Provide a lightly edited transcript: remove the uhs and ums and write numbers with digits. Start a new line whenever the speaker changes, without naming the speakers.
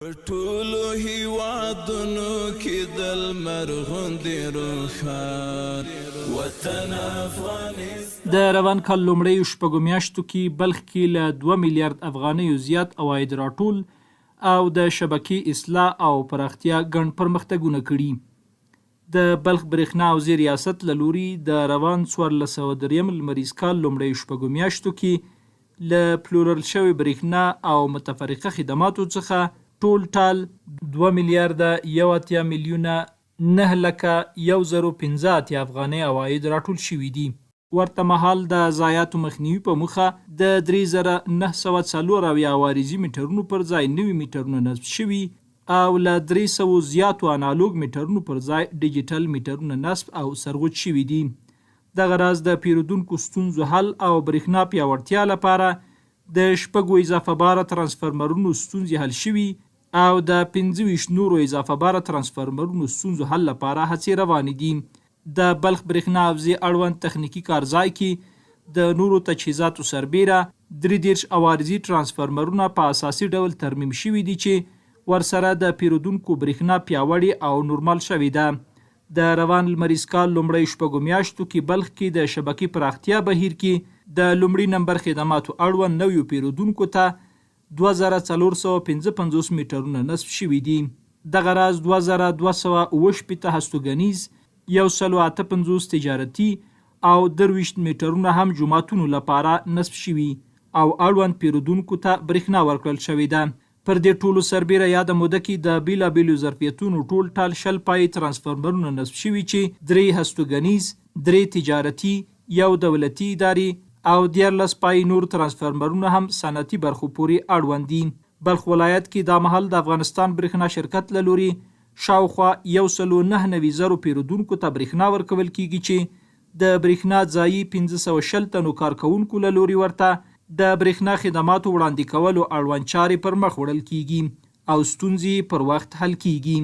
ټولو هیوادونو کې د لمر غوندې روښان وطن افغانستان
د روان کال لومړیو شپږو میاشتو کې بلخ کې له 2 میلیارډ افغانیو زیات عواید راټول او د شبکې اصلاح او پراختیا ګڼ پرمختګونه کړي. د بلخ برېښنا حوزې ریاست له لوري د روان 1403 لمریز کال لومړیو شپږو میاشتو کې له پلورل شوې برېښنا او متفرقه خدماتو څخه ټول ټال 2 میلیارډ 80 میلیونه 9,115 افغانۍ عواید راټول شوي دي. ورته مهال د ضایعاتو مخنیوي په موخه د 3904 عوارضي میټرونو پر ځای نوي میټرونه نصب شوي او له 300 زیاتو انالوګ میټرونو پر ځای ډیجیټل میټرونه نصب او سرغوټ شوي دي. دغه راز د پیرودونکو ستونزو حل او برېښنا پیاوړتیا لپاره د 6 اضافه باره ترانسفرمرونو ستونزې حل شوي او د 25 نورو اضافه باره ترانسفرمرونو ستونزو حل لپاره هڅې روانې دي. د بلخ برېښنا حوزې اړوند تخنیکي کارځای کې د نورو تجهیزاتو سربیره 33 عوارضي ترانسفرمرونه په اساسي ډول ترمیم شوي دي چې ورسره د پیرودونکو برېښنا پیاوړې او نورمال شوې ده. د روان لمریز کال لومړیو شپږو میاشتو کې بلخ کې د شبکې پراختیا بهیر کې د لومړي نمبر خدماتو اړوند نویو پیرودونکو ته 2455 میټرونه نصب شوي دي. دغه راز 2268 هستوګنیز 158 تجارتي او 23 میټرونه هم جوماتونو لپاره نصب شوي او اړوند پیرودونکو ته برېښنا ورکړل شوې ده. پر دې ټولو سربیره یاده موده کې د بیلابیلو ظرفیتونو ټول ټال 100 پای ترانسفرمرونه نصب شوي چې 3 هستوګنیز 3 تجارتي 1 دولتي ادارې او 14 پای نور ترانسفرمرونه هم صنعتي برخو پورې اړوند دي. بلخ ولایت کې دا مهال د افغانستان برېښنا شرکت له لوري شاوخوا 199,000 پیرودونکو ته برېښنا ورکول کیږي چې د برېښنا ځایي 1560 تنو کارکوونکو له لوري ورته د برېښنا خدماتو وړاندې کولو اړوند چارې پر مخ وړل کیږي او ستونزې پر وخت حل کیږي.